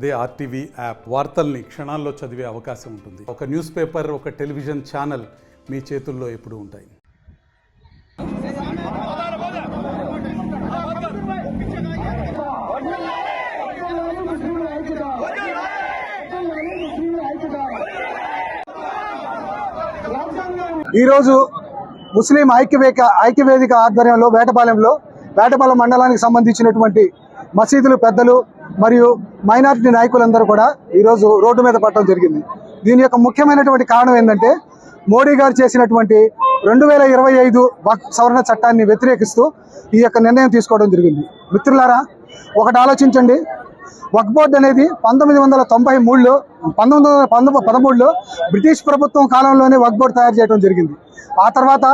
అదే RTV app వార్తల్ని క్షణాల్లో చదివే అవకాశం ఉంటుంది. ఒక న్యూస్ పేపర్, ఒక టెలివిజన్ ఛానల్ మీ చేతుల్లో ఎప్పుడూ ఉంటాయి. ఈరోజు ముస్లిం ఐక్యవేదిక ఆధ్వర్యంలో వేటపాలెం మండలానికి సంబంధించినటువంటి మసీదులు పెద్దలు మరియు మైనారిటీ నాయకులందరూ కూడా ఈరోజు రోడ్డు మీద పడటం జరిగింది. దీని యొక్క ముఖ్యమైనటువంటి కారణం ఏంటంటే మోడీ గారు చేసినటువంటి 2025 వక్ఫ్ సవరణ చట్టాన్ని వ్యతిరేకిస్తూ ఈ యొక్క నిర్ణయం తీసుకోవడం జరిగింది. మిత్రులారా, ఒకటి ఆలోచించండి. వక్ఫ్ బోర్డు అనేది 1913లో బ్రిటిష్ ప్రభుత్వం కాలంలోనే వక్ఫ్ బోర్డు తయారు చేయడం జరిగింది. ఆ తర్వాత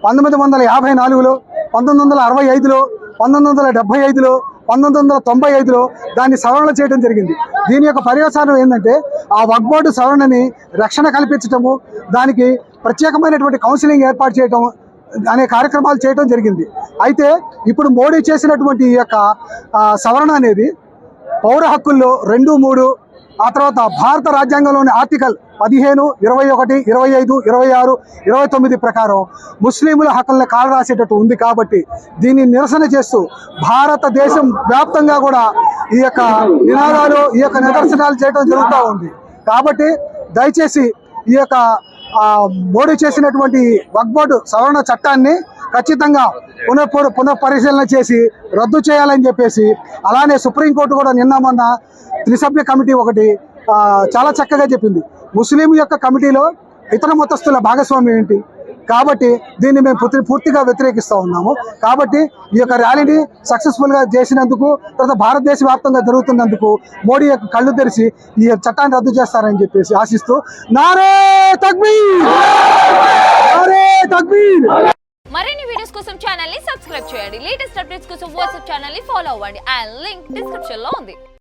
1954లో, 1965లో, 1975లో, 1995లో దాన్ని సవరణ చేయడం జరిగింది. దీని యొక్క పర్యవసానం ఏంటంటే ఆ వక్ఫ్ బోర్డు సవరణని రక్షణ కల్పించటము, దానికి ప్రత్యేకమైనటువంటి కౌన్సిలింగ్ ఏర్పాటు చేయటం అనే కార్యక్రమాలు చేయడం జరిగింది. అయితే ఇప్పుడు మోడీ చేసినటువంటి ఈ యొక్క సవరణ అనేది పౌర హక్కుల్లో 2, 3, ఆ తర్వాత భారత రాజ్యాంగంలోని ఆర్టికల్ 15, 21, 25, 26, 29 ప్రకారం ముస్లింల హక్కులను కాలరాసేటట్టు ఉంది. కాబట్టి దీన్ని నిరసన చేస్తూ భారతదేశం వ్యాప్తంగా కూడా ఈ యొక్క నినాదాలు, ఈ యొక్క నిదర్శనాలు చేయడం జరుగుతూ ఉంది. కాబట్టి దయచేసి ఈ యొక్క మోడీ చేసినటువంటి వక్ఫ్ బోర్డు సవరణ చట్టాన్ని ఖచ్చితంగా పునఃపరిశీలన చేసి రద్దు చేయాలని చెప్పేసి, అలానే సుప్రీంకోర్టు కూడా నిన్న మొన్న త్రిసభ్య కమిటీ ఒకటి చాలా చక్కగా చెప్పింది. ముస్లిం యొక్క కమిటీలో ఇతర మతస్థుల భాగస్వామ్యం ఏంటి? కాబట్టి దీన్ని మేము పూర్తిగా వ్యతిరేకిస్తూ ఉన్నాము. కాబట్టి ఈ యొక్క ర్యాలీని సక్సెస్ఫుల్గా చేసినందుకు, తర్వాత భారతదేశ వ్యాప్తంగా జరుగుతున్నందుకు మోడీ యొక్క కళ్ళు తెరిచి ఈ చట్టాన్ని రద్దు చేస్తారని చెప్పేసి ఆశిస్తూ నారే తక్బీర్, నారే తక్బీర్. మరిన్ని వీడియోస్ కోసం ఛానల్ ని సబ్స్క్రైబ్ చేయండి. లేటెస్ట్ అప్డేట్స్ కోసం వాట్సాప్ ఛానల్ ని ఫాలో అవ్వండి. ఆ లింక్ డిస్క్రిప్షన్ లో ఉంది.